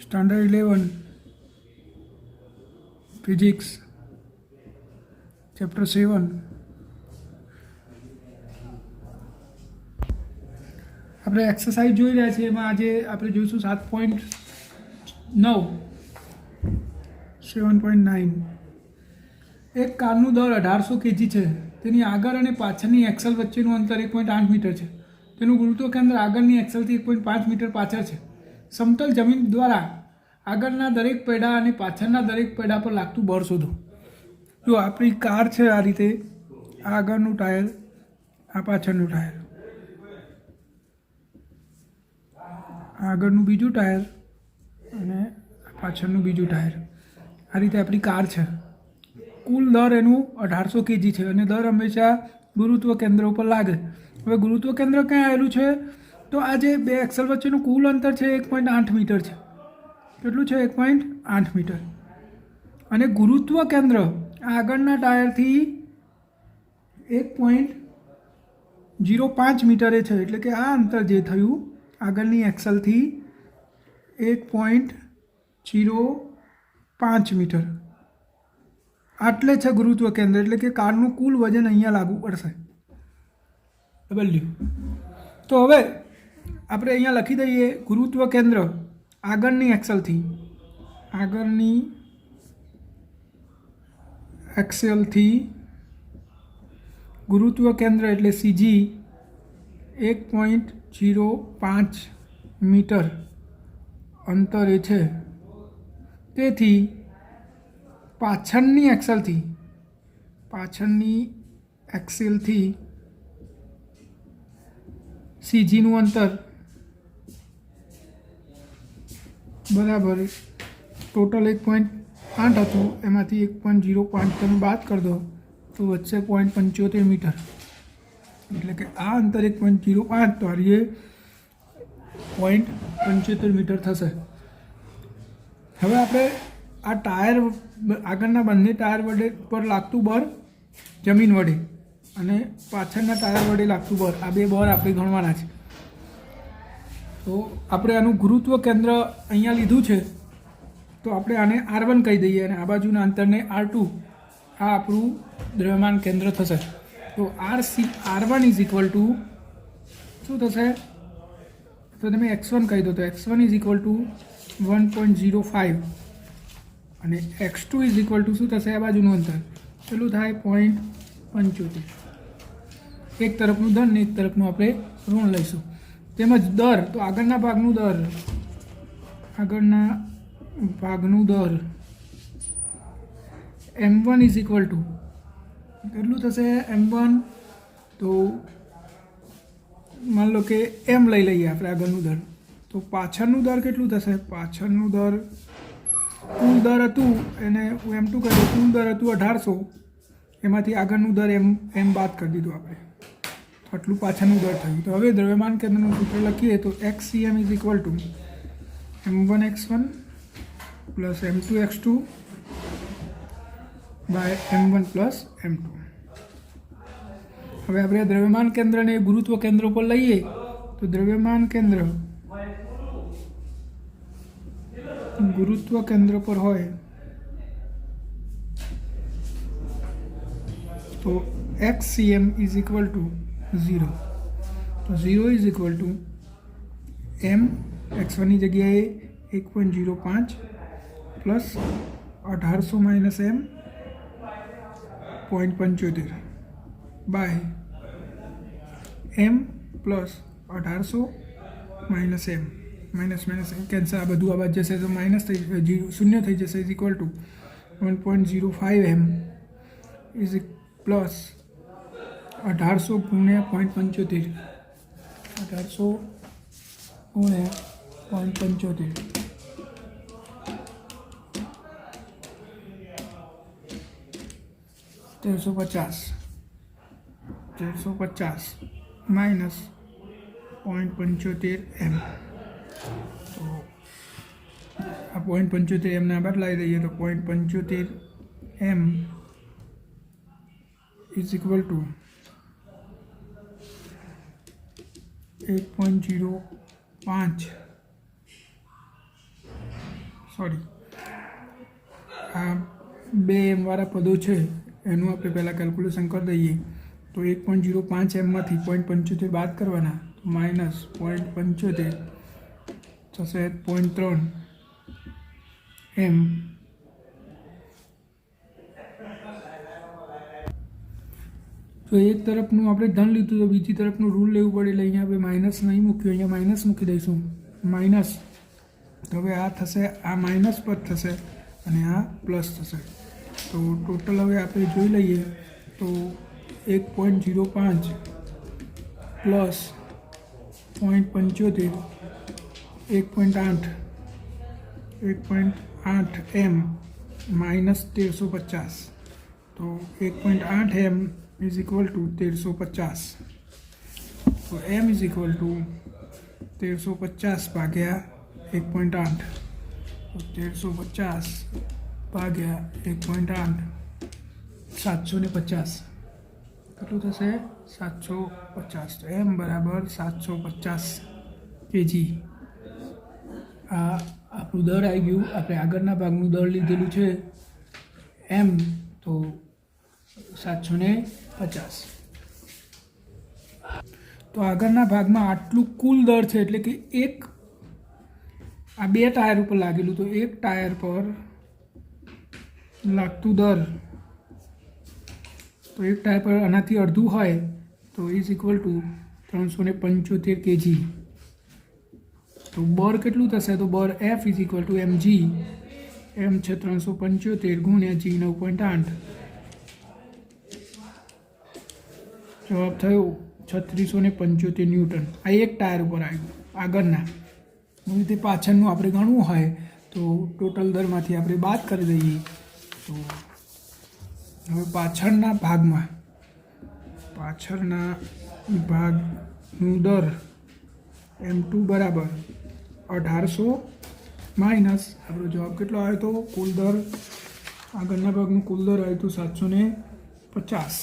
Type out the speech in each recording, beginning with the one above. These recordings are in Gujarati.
સ્ટાન્ડર્ડ 11 ફિઝિક્સ ચેપ્ટર 7 આપણે એક્સરસાઇઝ જોઈ રહ્યા છીએ. એમાં આજે આપણે જોઈશું 7.9 7.9. એક કારનું દર 1800 kg છે. તેની આગળ અને પાછળની એક્સલ વચ્ચેનું અંતર 1.8 મીટર છે. તેનું ગુરુત્વ કેન્દ્ર આગળની એક્સલથી 1.5 મીટર પાછળ છે. સમતલ જમીન દ્વારા આગળના દરેક પૈડા અને પાછળના દરેક પૈડા પર લાગતું બળ શોધો. જો આપણી કાર છે, આ રીતે આગળનું ટાયર, આ પાછળનું ટાયર, આગળનું બીજું ટાયર અને પાછળનું બીજું ટાયર, આ રીતે આપણી કાર છે. કુલ દર એનું 1800 kg છે અને દર હંમેશા ગુરુત્વ કેન્દ્ર ઉપર લાગે. હવે ગુરુત્વ કેન્દ્ર ક્યાં આવેલું છે? તો આ જે બે એક્સલ વચ્ચેનું કુલ અંતર છે 1.8 મીટર છે. કેટલું છે? 1.8 મીટર. અને ગુરુત્વ કેન્દ્ર આગળના ટાયરથી 1.05 મીટરે છે. એટલે કે આ અંતર જે થયું આગળની એક્સલથી 1.05 મીટર, આટલે છે ગુરુત્વ કેન્દ્ર. એટલે કે કારનું કુલ વજન અહીંયા લાગુ પડશે, ડબલ્યુ. તો હવે આપણે અહીંયા લખી દઈએ ગુરુત્વ કેન્દ્ર આગળની એક્સલથી ગુરુત્વ કેન્દ્ર એટલે સીજી 1.05 મીટર અંતરે છે. તેથી પાછળની એક્સેલથી સીજીનું અંતર બરાબર ટોટલ 1.8 હતું, એમાંથી 1.05 તમે બાદ કરી દો તો વચ્ચે 0.75 મીટર. એટલે કે આ અંતર 1.05 તો આ 0.75 મીટર થશે. હવે આપણે આ ટાયર આગળના બંને ટાયર વડે પર લાગતું બળ જમીન વડે અને પાછળના ટાયર વડે લાગતું બળ, આ બે બળ આપણે ગણવાના છે. તો આપણે આનું ગુરુત્વ કેન્દ્ર અહીંયા લીધું છે, તો આપણે આને R1 કહી દઈએ અને આ બાજુના અંતરને R2. આ આપણું દ્રવ્યમાન કેન્દ્ર થશે. તો R1 ઇઝ ઇક્વલ ટુ શું થશે? તો તમે x1 કહી દો તો x1 ઇઝ ઇક્વલ ટુ 1.05 અને x2 ઇઝ ઇક્વલ ટુ શું થશે? આ બાજુનું અંતર પેલું થાય 0.75. એક તરફનું ધન ને એક તરફનું આપણે ઋણ લઈશું. તેમજ દર, તો આગળના ભાગનું દર m1 ઇઝ ઇક્વલ ટુ કેટલું થશે? m1 તો માન લો કે m લઈ લઈએ આપણે આગળનું દર. તો પાછળનું દર કેટલું થશે? પાછળનું દર કુલ દર હતું એને હું m2 કહી દઉં. કુલ દર હતું 1800, એમાંથી આગળનું દર m બાદ કરી દીધું આપણે, આટલું પાછળનું દર થયું. તો હવે દ્રવ્યમાન કેન્દ્રનું સૂત્ર લખીએ તો xcm is equal to m1x1 plus m2x2 by m1 plus m2. હવે આપણે દ્રવ્યમાન કેન્દ્રને ગુરુત્વ કેન્દ્ર પર લઈએ તો દ્રવ્યમાન કેન્દ્ર ગુરુત્વ કેન્દ્ર પર હોય તો xcm ઇઝ ઇક્વલ ટુ 0. તો 0 ઇઝ ઇક્વલ ટુ m x1ની જગ્યાએ 1.05 plus 1800 minus m 0.75 by m plus 1800 minus m minus cancel, આ બધું આ બાદ જશે તો માઇનસ શૂન્ય થઈ જશે. Is equal two 1.05 m is plus 1800 ગુણ્યા 0.75, 1800 ગુણ્યા 0.75 1350 માઇનસ 0.75 m. તો આ 0.75 એમને બદલાઈ દઈએ તો 0.75 m is equal two 1.05 sorry આ 2 m વાળા પદો છે એનું આપણે પહેલાં કેલ્ક્યુલેશન કરી દઈએ. તો 1.05 એમમાંથી 0.75 બાદ કરવાના, તો માઇનસ 0.75 થશે 0.3 એમ. તો એક તરફનું આપણે ધન લીધું તો બીજી તરફનું ઋણ લેવું પડે, એટલે અહીંયા આપણે માઇનસ નહીં મૂક્યું, અહીંયા માઇનસ મૂકી દઈશું. માઇનસ, તો હવે આ થશે, આ માઇનસ પદ થશે અને આ પ્લસ થશે. તો ટોટલ હવે આપણે જોઈ લઈએ તો 1.05 પ્લસ 0.75 1.8 એમ માઇનસ 1350. તો 1.8 એમ ઇઝ ઇક્વલ ટુ 1350. તો એમ ઇઝ ઇક્વલ ટુ 1350 ભાગ્યા 1.8. તો 1350 ભાગ્યા 1.8 750. કેટલું થશે? 750. તો એમ બરાબર 750 kg. આ આપણું દર આવી ગયું. આપણે આગળના ભાગનું દર લીધેલું છે એમ, તો 750. તો આગળના ભાગમાં આટલું કુલ દર છે, એટલે કે એક આ 2 ટાયર ઉપર લાગેલું, તો એક ટાયર પર લાગતું દર, તો એક ટાયર પર આનાથી અડધું હોય તો ઇઝ ઇક્વલ ટુ 375 kg. તો બર કેટલું થશે? તો બર F is equal two mg. એમ છે 375 ગુણ્યા g 9.8. જવાબ થયો 3675 ન્યૂટન. આ એક ટાયર ઉપર આવ્યું આગળના. એવી રીતે પાછળનું આપણે ગણવું હોય તો ટોટલ દરમાંથી આપણે બાદ કરી દઈએ. તો હવે પાછળના ભાગનું દર m2 બરાબર 1800 માઇનસ આપણો જવાબ કેટલો આવ્યો હતો? કુલ દર, આગળના ભાગનું કુલ દર આવ્યું હતું 750.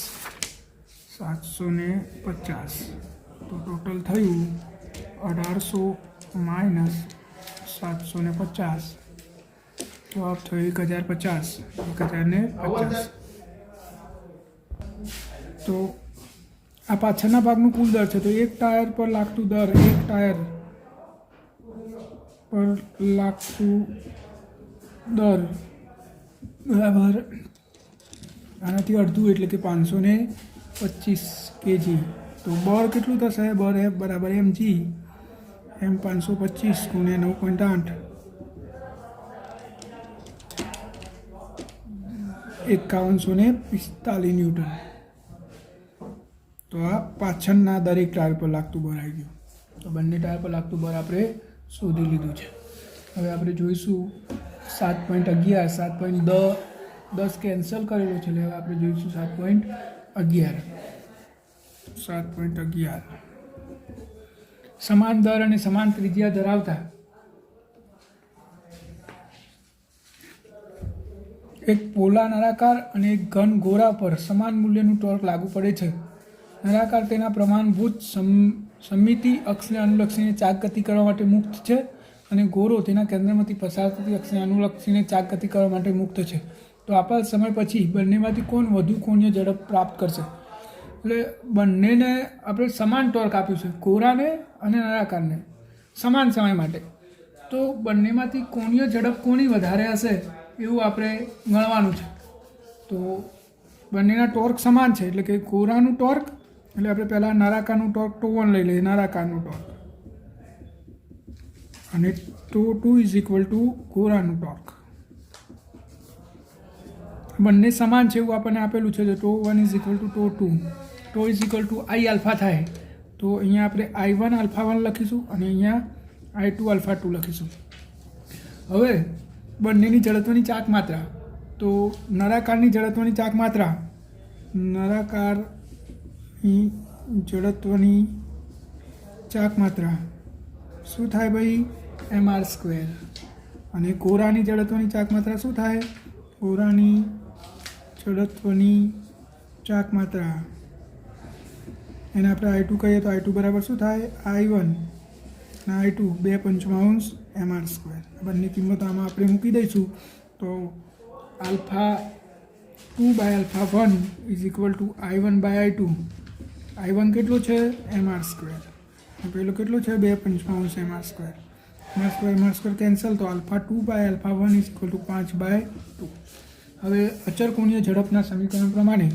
તો ટોટલ થયું 1800 માઇનસ 750. જવાબ થયો 1050. તો આ પાછળના ભાગનું કુલ દર છે. તો એક ટાયર પર લાગતું દર, એક ટાયર પર લાગતું દર બરાબર આનાથી અડધું, એટલે કે 525 kg. તો બર કેટલું થશે? બર એફ બરાબર mg. એમ 525 ગુણ્યા 9.8 5145 ન્યૂટન. તો આ પાછળના દરેક ટાયર પર લાગતું બર આવી ગયું. તો બંને ટાયર પર લાગતું બર આપણે શોધી લીધું છે. હવે આપણે જોઈશું 7.11. 7.10 કેન્સલ કરેલો છે, એટલે હવે આપણે જોઈશું 7.11. સમાન દર અને સમાન ત્રિજ્યા ધરાવતા એક પોલા નળાકાર અને એક ઘન ગોળા પર સમાન મૂલ્યનું ટોર્ક લાગુ પડે છે. નળાકાર તેના પ્રમાણભૂત સમમિતિ અક્ષને અનુલક્ષીને ચાક ગતિ કરવા માટે મુક્ત છે, અને ગોળો તેના કેન્દ્રમાંથી પસાર થતી અક્ષને અનુલક્ષીને ચાક ગતિ કરવા માટે મુક્ત છે. તો આપેલ સમય પછી બંનેમાંથી કોણ વધુ કોણીય ઝડપ પ્રાપ્ત કરશે? એટલે બંનેને આપણે સમાન ટોર્ક આપ્યું છે, ગોળાને અને નળાકારને સમાન સમય માટે. તો બંનેમાંથી કોણીય ઝડપ કોની વધારે હશે એવું આપણે ગણવાનું છે. તો બંનેના ટોર્ક સમાન છે, એટલે કે ગોળાનું ટોર્ક, એટલે આપણે પહેલાં નળાકારનું ટોર્ક τ1 લઈ લઈએ, નળાકારનું ટોર્ક, અને τ2 ઇઝ ઇક્વલ ટુ ગોળાનું ટોર્ક. બંને સમાન છે એવું આપણને આપેલું છે. તો τ1 is equal to τ2. τ is equal to I alpha થાય, તો અહીંયા આપણે I1 આલ્ફા 1 લખીશું અને અહીંયા I2 આલ્ફા 2 લખીશું. હવે બંનેની જડત્વની ચાક માત્રા, તો નળાકારની જડત્વની ચાક માત્રા, નળાકારની જડત્વની ચાક માત્રા શું થાય ભાઈ? mr². અને ગોળાની જડત્વની ચાક માત્રા શું થાય? ગોળાની જડત્વની ચાક માત્રા એને આપણે I2 કહીએ તો I2 બરાબર શું થાય? I1 અને I2 2 પંચમાંશ mr². બંને કિંમતો આમાં આપણે મૂકી દઈશું તો alpha 2/α1 is equal two I1/I2. I1 કેટલો છે mr², પેલો કેટલો છે 2 mr². mr² કેન્સલ તો આલ્ફા 2/α1 ઇઝ ઇક્વલ ટુ 5/2. હવે અચળ કોણીય ઝડપના સમીકરણ પ્રમાણે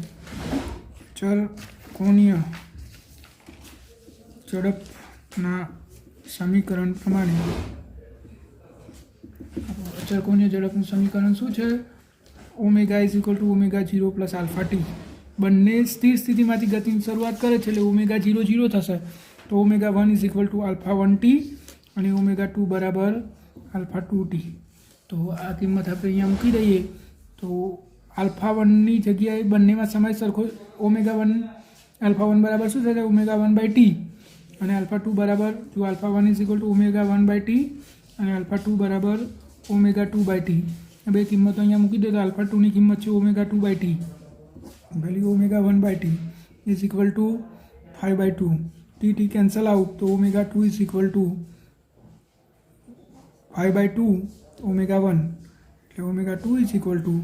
અચળ કોણીય ઝડપના સમીકરણ પ્રમાણે અચળ કોણીય ઝડપનું સમીકરણ શું છે? Omega is equal to ω0 plus alpha t. બંને સ્થિર સ્થિતિમાંથી ગતિની શરૂઆત કરે છે એટલે ω0 0 થશે તો ω1 ઇઝ ઇક્વલ ટુ α1t અને ω2 બરાબર α2t. તો આ કિંમત આપણે અહીંયા મૂકી દઈએ તો α1ની જગ્યાએ બંનેમાં સમય સરખો ω1 α1 બરાબર શું થશે ω1/t અને α2 બરાબર જો α1 ઇઝ ઇક્વલ ટુ ω1/t અને α2 બરાબર ω2/t. બે કિંમતો અહીંયા મૂકી દે તો α2ની કિંમત છે ω2/t, value ω1/t is equal two 5/2. T cancel out તો ω2 ઇઝ ઇક્વલ ટુ 5/2 ω1 એટલે ω2 ઇઝ ઇક્વલ ટુ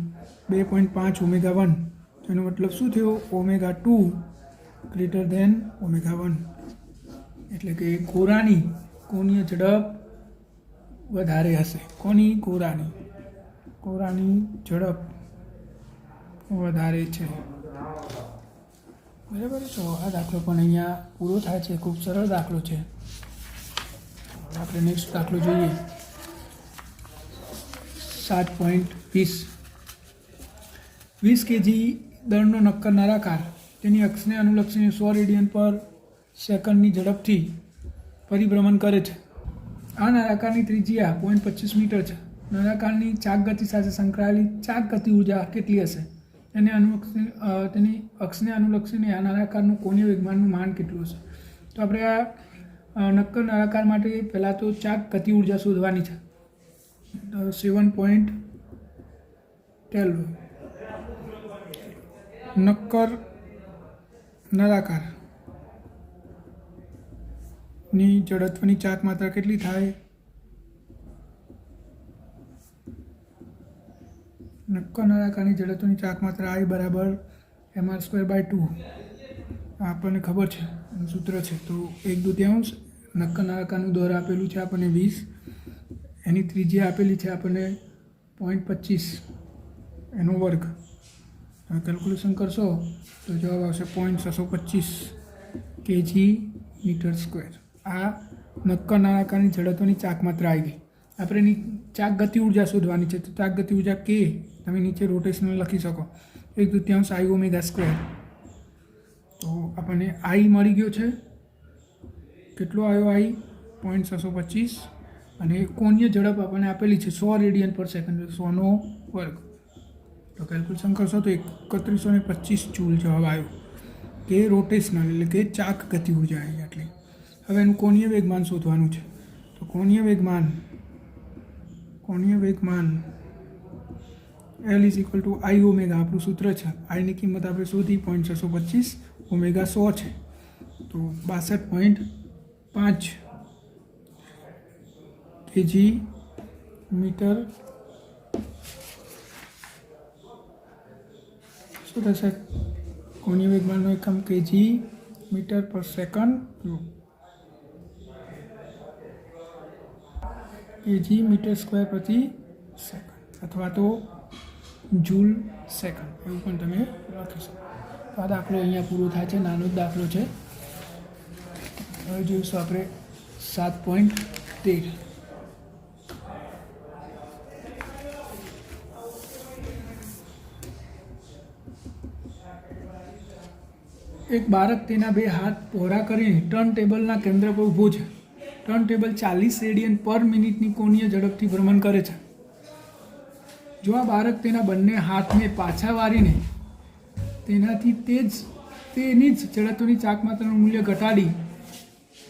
2.5 ω1. એનો મતલબ શું થયો? ω2 ગ્રેટર ધેન ω1 એટલે કે કોરાની કોણીય ઝડપ વધારે હશે. કોની? કોરાની ઝડપ વધારે છે. બરાબર. તો આ દાખલો પણ અહીંયા પૂરો થાય છે. ખૂબ સરળ દાખલો છે. આપણે નેક્સ્ટ દાખલો જોઈએ. 7.20 20 kg દળનો નક્કર નળાકાર તેની અક્ષને અનુલક્ષીને 100 રેડિયન પર સેકન્ડની ઝડપથી પરિભ્રમણ કરે છે. આ નળાકારની ત્રિજ્યા 0.25 મીટર છે. નળાકારની ચાક ગતિ સાથે સંકળાયેલી ચાક ગતિ ઉર્જા કેટલી હશે? તેની અક્ષને અનુલક્ષીને આ નળાકારનું કોણીય વેગમાનનું માન કેટલું હશે? તો આપણે આ નક્કર નળાકાર માટે પહેલાં તો ચાક ગતિ ઉર્જા શોધવાની છે. 7.12 નક્કર નળાકારની જડત્વની ચાક માત્રા કેટલી થાય? નક્કર નળાકારની જડત્વની ચાક માત્રા I બરાબર mr²/2. આપણને ખબર છે, સૂત્ર છે. તો 1/2 નક્કર નળાકારનું દોર આપેલું છે આપણને 20, એની ત્રિજ્યા આપેલી છે આપણને 0.25 એનો વર્ગ. તમે કેલ્ક્યુલેશન કરશો તો જવાબ આવશે 0.625 kg/m². આ નક્કર નળાકારની ઝડપની ચાક માત્રા આવી ગઈ. આપણે એની ચાક ગતિ ઉર્જા શોધવાની છે. તો ચાક ગતિ ઉર્જા કે તમે નીચે રોટેશનલ લખી શકો 1/2 I ω². તો આપણને I મળી ગયો છે. કેટલો આવ્યો I? 0.625 અને કોણીય ઝડપ આપણને આપેલી છે 100 રેડિયન પર સેકન્ડ, 100નો વર્ગ. તો કેલ્ક્યુલેશન કરશો તો 3125 જૂલ જવાબ આવ્યો કે રોટેશનલ એટલે કે ચાક ગતિ ઉર્જા આવી આટલી. હવે એનું કોણીય વેગમાન શોધવાનું છે. તો કોણીય વેગમાન L is equal to I ω આપણું સૂત્ર છે. આઈની કિંમત આપણે શોધી 0.625, ω 100 છે તો 62.5 kg/m શું થશે? કોણીય વેગમાનનો એકમ kg/s. kg/m² પ્રતિ સેકન્ડ અથવા તો જૂલ સેકન્ડ એવું પણ તમે લખી શકો. તો આ દાખલો અહીંયા પૂરો થાય છે. નાનો જ દાખલો છે. હવે જોઈશું આપણે 7.13. એક બાળક તેના 2 હાથ પહોળા કરીને ટર્ન ટેબલના કેન્દ્ર પર ઊભો છે. ટર્ન ટેબલ 40 રેડિયન પર મિનિટની કોણીય ઝડપથી ભ્રમણ કરે છે. જો આ બાળક તેના બંને હાથને પાછા વાળીને તેની જ જડત્વની ચાક માત્રાનું મૂલ્ય ઘટાડી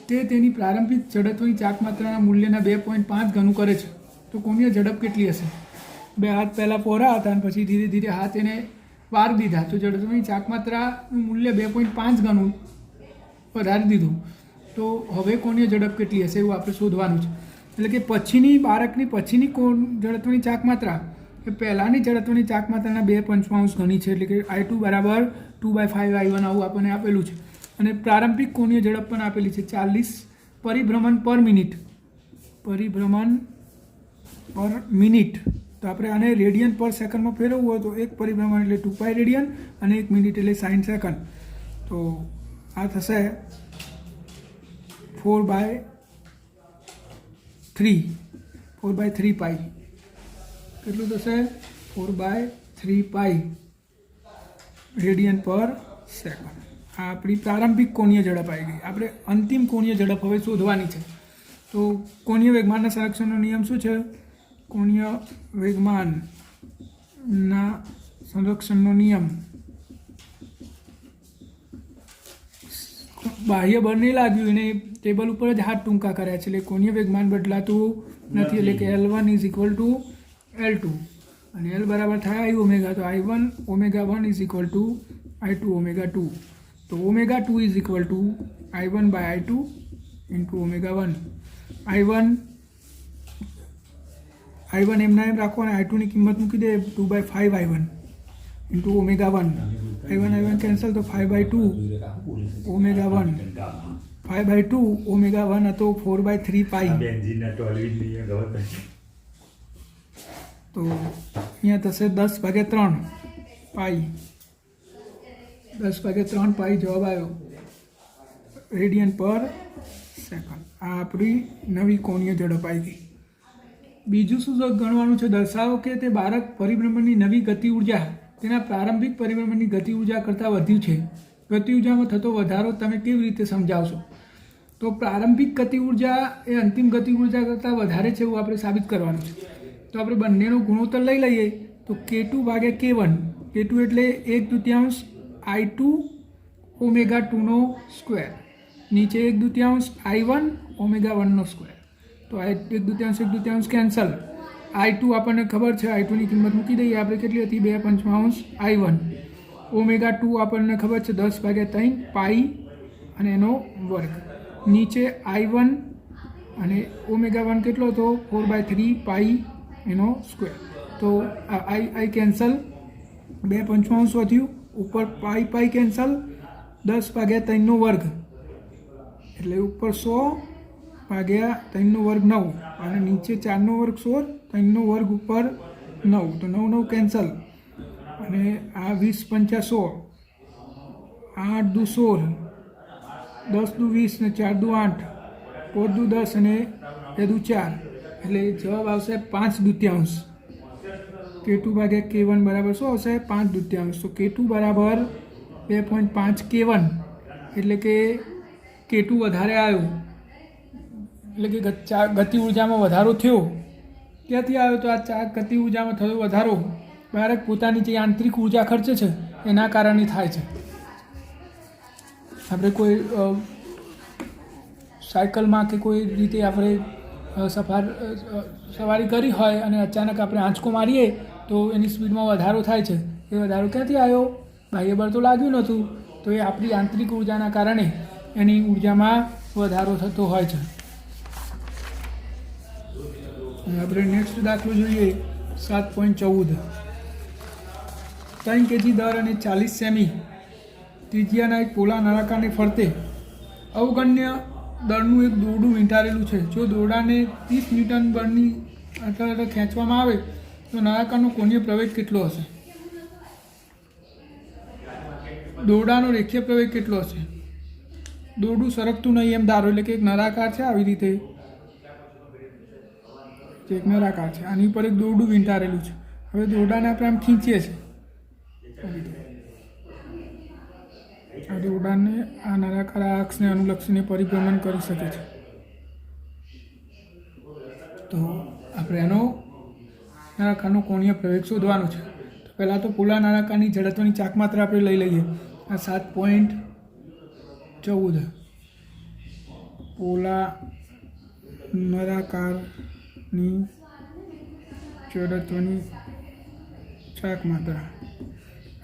તે તેની પ્રારંભિક જડત્વની ચાક માત્રાના મૂલ્યના 2.5 ગણું કરે છે તો કોણીય ઝડપ કેટલી હશે? 2 હાથ પહેલાં પહોળા હતા અને પછી ધીરે ધીરે હાથ એને વાર દીધા તો જડત્વની ચાક માત્રાનું મૂલ્ય 2.5 ગણું વધારી દીધું. તો હવે કોણીય ઝડપ કેટલી હશે એવું આપણે શોધવાનું છે. એટલે કે પછીની બાળકની પછીની જડત્વની ચાક માત્રા એ પહેલાંની જડત્વની ચાક માત્રાના 2/5 ગણી છે. એટલે કે I2 બરાબર 2/5 I1 આવું આપણને આપેલું છે. અને પ્રારંભિક કોણીય ઝડપ પણ આપેલી છે 40 પરિભ્રમણ પર મિનિટ. પરિભ્રમણ પર મિનિટ. તો આપણે આને રેડિયન પર સેકન્ડમાં ફેરવવું હોય તો એક પરિભ્રમણ એટલે 2π રેડિયન અને 1 મિનિટ એટલે 60 સેકન્ડ. તો આ થશે 4/3 પાઈ. કેટલું થશે? 4/3 પાઈ રેડિયન પર સેકન્ડ. આ આપણી પ્રારંભિક કોણીય ઝડપ આવી ગઈ. આપણે અંતિમ કોણીય ઝડપ હવે શોધવાની છે. તો કોણીય વેગમાનના સંરક્ષણનો નિયમ શું છે? કોણીય વેગમાનના સંરક્ષણનો નિયમ બાહ્ય બળ નહીં લાગ્યું એને ટેબલ ઉપર જ હાથ ટૂંકા કર્યા છે. એટલે કોણીય વેગમાન બદલાતું નથી. એટલે કે L1 = L2 અને L બરાબર થાય I ઓમેગા. તો I1 ω1 = I2 ω2. તો ω2 = I1/I2 × ω1. I1 એમના એમ રાખો અને I2 ની કિંમત મૂકી દે 2/5 I1 × ω1. I1 કેન્સલ તો 5/2 ω1. 5/2 ω1 હતો 4/3 પાઈ. તો અહીંયા થશે 10/3 પાઈ. 10/3 પાઈ જવાબ આવ્યો રેડિયન પર સેકન્ડ. આ આપણી નવી કોણીય ઝડપ આવી ગઈ. બીજું શું ગણવાનું છે? દર્શાવો કે તે બાળક પરિભ્રમણની નવી ગતિ ઉર્જા તેના પ્રારંભિક પરિભ્રમણની ગતિ ઉર્જા કરતાં વધ્યું છે. ગતિ ઉર્જામાં થતો વધારો તમે કેવી રીતે સમજાવશો? તો પ્રારંભિક ગતિ ઉર્જા એ અંતિમ ગતિ ઉર્જા કરતાં વધારે છે એવું આપણે સાબિત કરવાનું છે. તો આપણે બંનેનો ગુણોત્તર લઈ લઈએ તો K2/K1. K2 એટલે 1/2 I2 ω2 નીચે 1/2 I1 ω1 સ્ક્વેર. તો આ 1/2 કેન્સલ. I2 આપણને ખબર છે, I2 ની કિંમત મૂકી દઈએ આપણે. કેટલી હતી? 2/5 I1. ω2 આપણને ખબર છે 10/3 પાઈ અને એનો વર્ગ. નીચે I1 અને ω1 કેટલો હતો? 4/3 પાઈ એનો સ્ક્વેર. તો I કેન્સલ, 2/5 વધ્યું, ઉપર પાઈ કેન્સલ, 10/3 વર્ગ એટલે ઉપર 100/3 વર્ગ 9 અને નીચે 4 વર્ગ 16, 3 વર્ગ ઉપર 9. તો 9 કેન્સલ અને આ 20 × 5 = 100, 8 × 2 = 10 × 20 ને 4 × 8, 4 × 10 અને 2 × 4 એટલે જવાબ આવશે 5/2. K2/K1 બરાબર શું આવશે? 5/2. તો K2 બરાબર 2.5 K1 એટલે કે K2 વધારે આવ્યો એટલે કે ગતિ ઉર્જામાં વધારો થયો. ક્યાંથી આવ્યો? તો આ ગતિ ઉર્જામાં થયો વધારો બાળક પોતાની જે આંતરિક ઉર્જા ખર્ચે છે એના કારણે થાય છે. આપણે કોઈ સાયકલમાં કે કોઈ રીતે આપણે સવારી કરી હોય અને અચાનક આપણે આંચકો મારીએ તો એની સ્પીડમાં વધારો થાય છે. એ વધારો ક્યાંથી આવ્યો? બાહ્ય બળ તો લાગ્યું નહોતું. તો એ આપણી આંતરિક ઉર્જાના કારણે એની ઉર્જામાં વધારો થતો હોય છે. આપણે નેક્સ્ટ દાખલો જોઈએ 7.14. 3 kg દર અને 40 સેમી ત્રિજ્યાના એક પોલા નળાકારને ફરતે અવગણ્ય દળનું એક દોરડું વીંટાળેલું છે. જો દોરડાને 30 ન્યૂટન બળની અંતરે ખેંચવામાં આવે તો નળાકારનો કોણીય પ્રવેગ કેટલો હશે? દોરડાનો રેખીય પ્રવેગ કેટલો હશે? દોરડું સરકતું નહીં એમ ધારો. એટલે કે એક નળાકાર છે, આવી રીતે એક નળાકાર છે, આની ઉપર એક દોરડું વીંટાળેલું છે. હવે દોરડાને આપણે આમ ખીંચીએ છીએ, આ દોરડાને આ નળાકાર અક્ષને અનુલક્ષીને પરિભ્રમણ કરી શકે છે. તો આપણે એનો નળાકારનો કોણીય પ્રવેગ શોધવાનો છે. તો પહેલાં તો પોલા નળાકારની જડત્વની ચાક માત્રા આપણે લઈ લઈએ. આ 7.14 પોલા નળાકારની જડત્વની ચાક માત્રા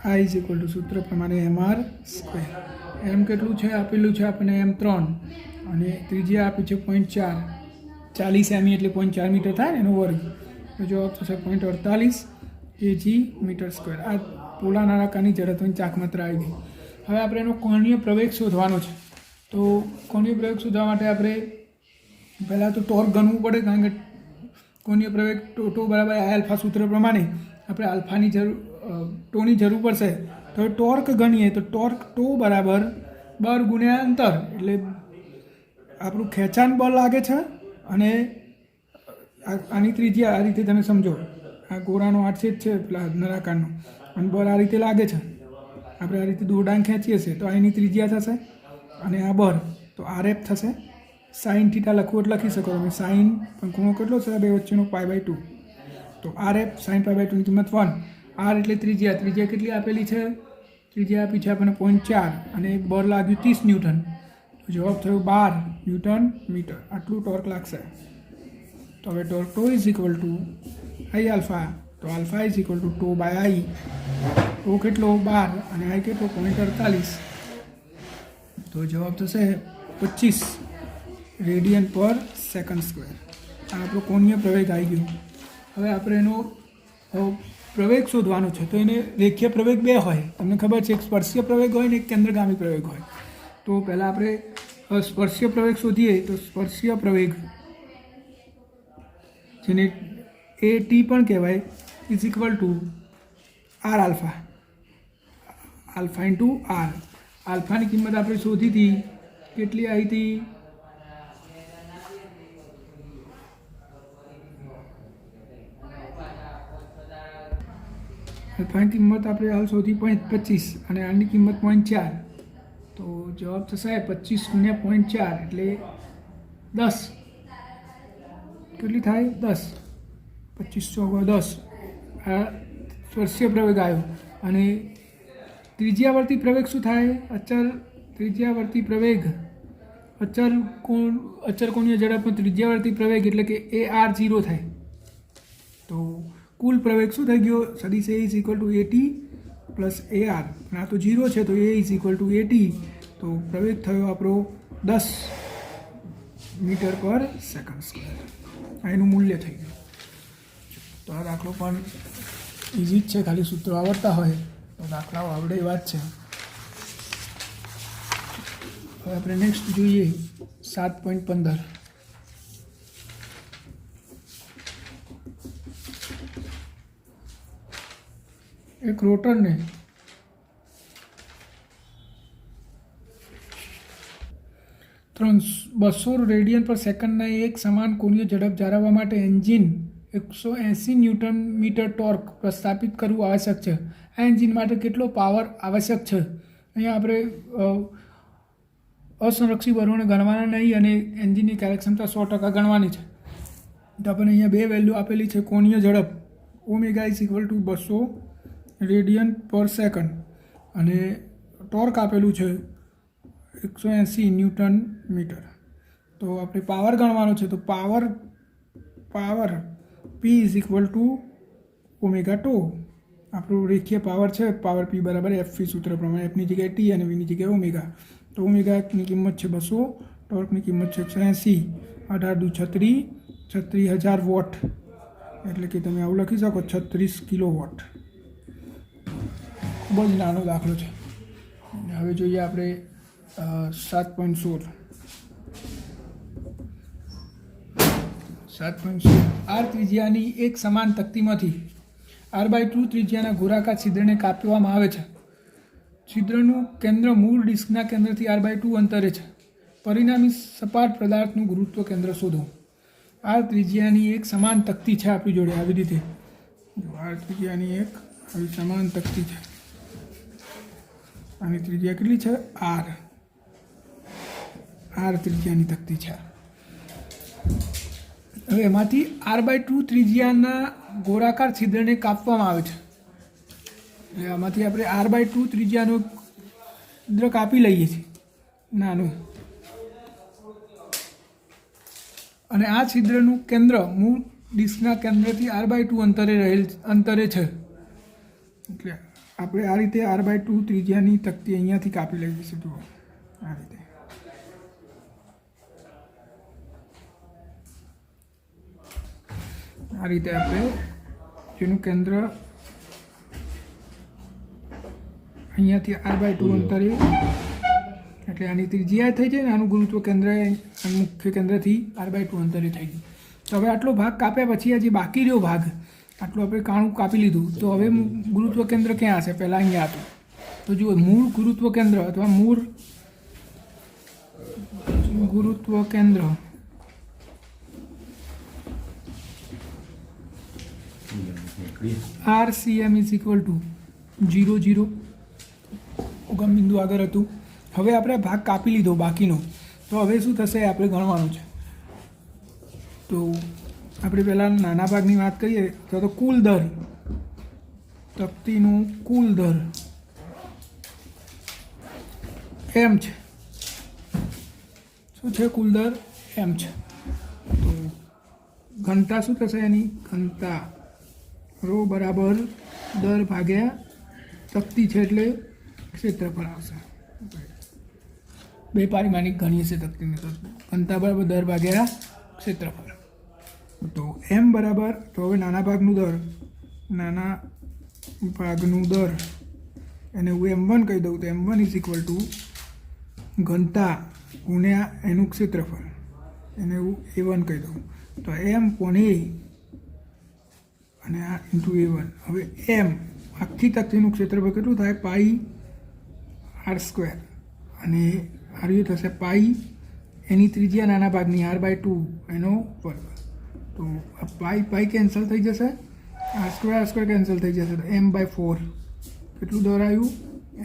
I = સૂત્ર પ્રમાણે mr². એમ કેટલું છે આપેલું છે આપણને? M3 અને ત્રિજ્યા આપી છે 0.4. 40 સેમી એટલે 0.4 મીટર થાય ને એનો વર્ગ. તો જવાબ થશે 0.48 kg મીટર સ્ક્વેર. આ પોલા નળાકારની જડત્વની ચાકમાત્ર આવી ગઈ. હવે આપણે એનો કોણીય પ્રવેગ શોધવાનો છે. તો કોણીય પ્રવેગ શોધવા માટે આપણે પહેલાં તો ટોર્ક ગણવું પડે, કારણ કે કોણીય પ્રવેગ ટો બરાબર આ આલ્ફા સૂત્ર પ્રમાણે આપણે આલ્ફાની ટોની જરૂર પડશે. તો ટોર્ક ગણીએ તો ટોર્ક ટો બરાબર બળ ગુણ્યા અંતર, એટલે આપણું ખેંચાણ બળ લાગે છે અને આની ત્રિજ્યા આ રીતે તમે સમજો, આ ગોળાનો આડછેદ છે પેલા નળાકારનો અને બળ આ રીતે લાગે છે. આપણે આ રીતે દોરડાને ખેંચીએ છીએ તો એની ત્રિજ્યા થશે અને આ બળ તો RF થશે. સાઇન થીટા લખવું એટલે લખી શકો તમે. સાઇન પણ ખૂણો કેટલો છે બે વચ્ચેનો π/2, તો RF sin π/2 ની કિંમત 1. R એટલે ત્રિજ્યા કેટલી આપેલી છે? ત્રિજ્યા આપી છે આપણને 0.4 અને બળ લાગ્યું 30 ન્યૂટન. તો જવાબ થયો 12 ન્યૂટન મીટર. આટલું ટોર્ક લાગશે. તો હવે torque tau is equal to I alpha, તો alpha is equal to tau by I. Tau કેટલો 12 અને I કેટલો 0.48. તો જવાબ થશે 25 રેડિયન પર સેકન્ડ સ્ક્વેર. આ આપણો કોણીય પ્રવેગ આવી ગયો. હવે આપણે એનો પ્રવેગ શોધવાનો છે. તો એને રેખીય પ્રવેગ બે હોય, તમને ખબર છે, એક સ્પર્શીય પ્રવેગ હોય ને એક કેન્દ્રગામી પ્રવેગ હોય. તો પહેલાં આપણે સ્પર્શીય પ્રવેગ શોધીએ. તો સ્પર્શીય પ્રવેગ જેને AT પણ કહેવાય is equal two R alpha, alpha into R. આલ્ફાની કિંમત આપણે શોધી હતી, કેટલી આવી હતી? આલ્ફાની કિંમત આપણે હાલ શોધી 25 અને આની કિંમત 0.4. તો જવાબ થશે 25 ગુણ્યા 0.4 એટલે 10. કેટલી થાય? 10. 25 10. આ સ્પર્શીય પ્રવેગ આવ્યો. અને ત્રિજ્યાવર્તી પ્રવેગ શું થાય? ત્રિજ્યાવર્તી પ્રવેગ અચર કોણીય ઝડપનો ત્રિજ્યાવર્તી પ્રવેગ એટલે કે AR0 થાય. તો કુલ પ્રવેગ શું થઈ ગયો? સદિશ A is equal two AT plus AR. અને આ તો 0 છે તો A is equal two AT. તો પ્રવેગ થયો આપણો 10 મીટર પર સેકન્ડ સ્ક્વેર. આ એનું મૂલ્ય થઈ ગયું. તો આ દાખલો પણ ઇઝી જ છે, ખાલી સૂત્રો આવડતા હોય તો દાખલાઓ આવડે એ વાત છે. હવે આપણે નેક્સ્ટ જોઈએ 7.15. એક રોટરને ત્રણ 200 રેડિયન પર સેકન્ડના એક સમાન કોણીય ઝડપ જાળવવા માટે એન્જિન 180 ન્યૂટન મીટર ટોર્ક પ્રસ્થાપિત કરવું આવશ્યક છે. આ એન્જિન માટે કેટલો પાવર આવશ્યક છે? અહીંયા આપણે અસંરક્ષી બળોને ગણવાના નહીં અને એન્જિનની કાર્યક્ષમતા 100% ગણવાની છે. તો આપણને અહીંયા બે વેલ્યુ આપેલી છે. કોણીય ઝડપ omega is equal two 200 radian પર સેકન્ડ અને ટોર્ક આપેલું છે 180 ન્યૂટન મીટર. તો આપણે પાવર ગણવાનો છે. તો power P is equal to omega tau. આપણું રેખીય પાવર છે. પાવર P બરાબર FV સૂત્ર પ્રમાણે Fની જગ્યાએ T અને Vની જગ્યાએ ઓમેગા. તો ઓમેગાની કિંમત છે 200, ટોર્કની કિંમત છે 180. 18 દુ 36,000 વોટ, એટલે કે તમે આવું લખી શકો 36 કિલોવોટ. ખૂબ જ નાનો દાખલો છે. હવે જોઈએ આપણે 7.16. R ત્રિજ્યાની એક સમાન તક્તીમાંથી R/2 ત્રિજ્યાના ગોળાકાર છિદ્રને કાપવામાં આવે છે. છિદ્રનું કેન્દ્ર મૂળ ડિસ્કના કેન્દ્રથી R/2 અંતરે છે. પરિણામી સપાટ પદાર્થનું ગુરુત્વ કેન્દ્ર શોધો. R ત્રિજ્યાની એક સમાન તક્તી છે આપણી જોડે આવી રીતે. R ત્રિજ્યાની એક આવી સમાન તક્તી છે. આની ત્રિજ્યા કેટલી છે? R ત્રિજ્યાની તક્તી છે. હવે એમાંથી R/2 ત્રિજ્યાના ગોળાકાર છિદ્રને કાપવામાં આવે છે. એટલે આમાંથી આપણે R/2 ત્રિજ્યાનું છિદ્ર કાપી લઈએ છીએ નાનું, અને આ છિદ્રનું કેન્દ્ર મૂળ ડિસ્કના કેન્દ્રથી R/2 અંતરે છે. એટલે આપણે આ રીતે R/2 ત્રિજ્યાની તક્તી અહીંયાથી કાપી લઈએ છીએ. જુઓ આ રીતે. આ રીતે આપણે જેનું કેન્દ્ર અહીંયાથી r/2 અંતરે એટલે આની ત્રિજ્યા થઈ જાય ને આનું ગુરુત્વ કેન્દ્ર મુખ્ય કેન્દ્રથી r/2 અંતરે થઈ ગયું. તો હવે આટલો ભાગ કાપ્યા પછી હજી બાકી રહ્યો ભાગ આટલું આપણે કાણું કાપી લીધું. તો હવે ગુરુત્વ કેન્દ્ર ક્યાં હશે? પહેલાં અહીંયા હતું. તો જુઓ મૂળ ગુરુત્વ કેન્દ્ર અથવા મૂળ ગુરુત્વ કેન્દ્ર RCM ઇઝ ઇક્વલ ટુ 0 0 ઉગમ બિંદુ આગળ હતું. હવે આપણે ભાગ કાપી લીધો બાકીનો. તો હવે શું થશે આપણે ગણવાનું છે. તો આપણે પહેલાં નાના ભાગની વાત કરીએ તો કુલ દર તકતીનું કુલ દર એમ છે. શું છે? કુલ દર એમ છે. તો ઘનતા શું થશે? એની ઘનતા રો બરાબર દર ભાગ્યા તકતી છે એટલે ક્ષેત્રફળ આવશે. બે પારિમાણિક ગણીએ છે તકતીની. તો ઘનતા બરાબર દર ભાગ્યા ક્ષેત્રફળ. તો એમ બરાબર, તો હવે નાના ભાગનું દર એને હું m1 કહી દઉં. તો m1 ઇઝ ઇક્વલ ટુ ઘનતા ગુણ્યા એનું ક્ષેત્રફળ, એને હું a1 કહી દઉં. તો m પોને અને આ ઇન્ટુ a1. હવે m આખી તકતીનું ક્ષેત્રફળ કેટલું થાય? પાઈ r² અને r થશે પાઈ એની ત્રિજ્યા નાના ભાગની r/2 એનો વર્ગ. તો આ પાઈ કેન્સલ થઈ જશે, r² કેન્સલ થઈ જશે. તો m/4 કેટલું દર આવ્યું?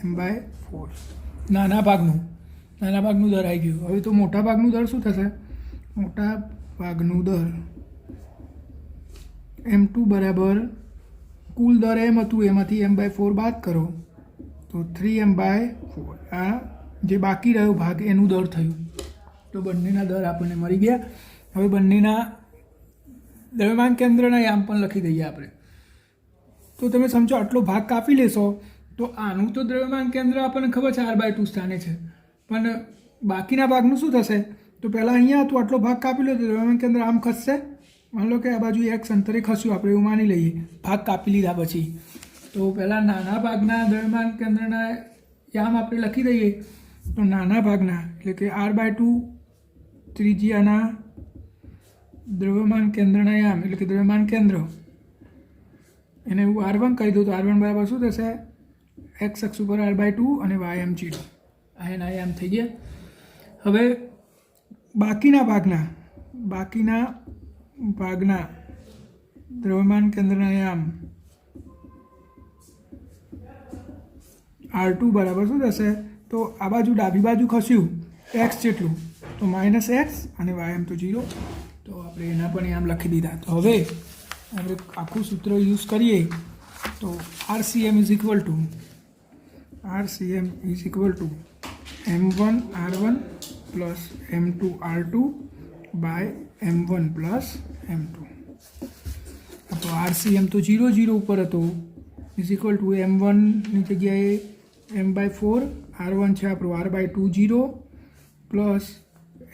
m/4 નાના ભાગનું દર આવી ગયું. હવે તો મોટા ભાગનું દર શું થશે? મોટા ભાગનું દર m2 બરાબર કુલ દર m હતું એમાંથી m/4 બાદ કરો તો 3m/4. આ જે બાકી રહ્યો ભાગ એનું દર થયું. તો બંનેના દર આપણને મળી ગયા. હવે બંનેના દ્રવ્યમાન કેન્દ્રના યામ પણ લખી દઈએ આપણે. તો તમે સમજો આટલો ભાગ કાપી લેશો તો આનું તો દ્રવ્યમાન કેન્દ્ર આપણને ખબર છે r/2 સ્થાને છે, પણ બાકીના ભાગનું શું થશે? તો પહેલાં અહીંયા હતું આટલો ભાગ કાપી લો તો દ્રવ્યમાન કેન્દ્ર આમ ખસશે. માની લો કે આ બાજુ x અંતરે ખસ્યું, આપણે એવું માની લઈએ ભાગ કાપી લીધા પછી. તો પહેલાં નાના ભાગના દ્રવ્યમાન કેન્દ્રના યામ આપણે લખી દઈએ. તો નાના ભાગના એટલે કે r/2 ત્રિજ્યાના દ્રવ્યમાન કેન્દ્રના યામ એટલે કે દ્રવ્યમાન કેન્દ્ર એને હું r1 કહી દઉં. તો r1 બરાબર શું થશે? x અક્ષ ઉપર r/2 અને ym0. આ એના યામ થઈ ગયા. હવે બાકીના ભાગના દ્રવ્યમાન કેન્દ્રના યામ r2 બરાબર શું થશે? તો આ બાજુ ડાબી બાજુ ખસ્યું x જેટલું, તો -x અને ym તો 0. તો આપણે એના પણ યામ લખી દીધા. તો હવે આપણે આખું સૂત્ર યુઝ કરીએ તો RCM is equal to m1 r1 plus m2 r2 by m1 plus m2. તો RCM તો 0 0 ઉપર હતો ઇઝ ઇક્વલ ટુ m1ની જગ્યાએ m/4, r1 છે આપણું r/2 0 પ્લસ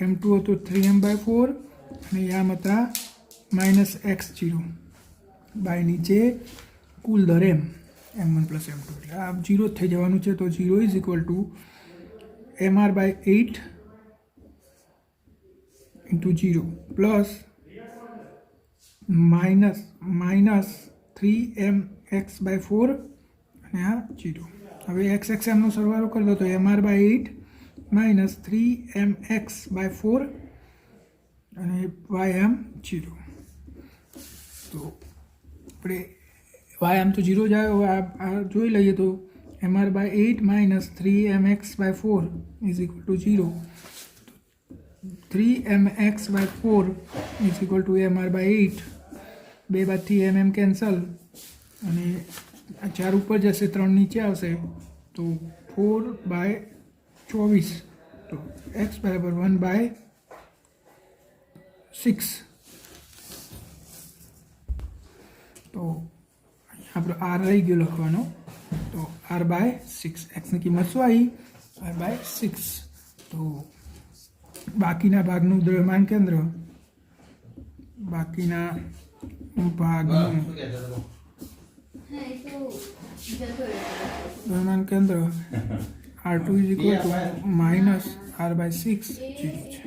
m2 હતો 3m/4 અને યામ હતા -x0 બાય નીચે કુલ દર m1 પ્લસ m2. એટલે આ 0 થઈ જવાનું છે. તો 0 is equal two mr/8 into 0 plus -3mx/4 અને આ 0. હવે x એમનો સરવાળો કરી દો તો mr/8 -3mx/4 અને ym0. તો આપણે ym તો 0 જાય. હવે આ જોઈ લઈએ તો mr/8 -3mx/4 is equal two 0. 3mx/4 is equal two mr/8. બે બાદથી mm કેન્સલ અને 4 ઉપર જશે, 3 નીચે આવશે તો 4/24. તો x બરાબર 1/6. તો આપણો r રહી ગયો લખવાનો. તો r/6 xની કિંમત શું આવી? r/6. તો બાકીના ભાગનું દ્રવ્યમાન કેન્દ્ર બાકીના ભાગનું દ્રવ્યમાન કેન્દ્ર R2 = -R/6 0 છે।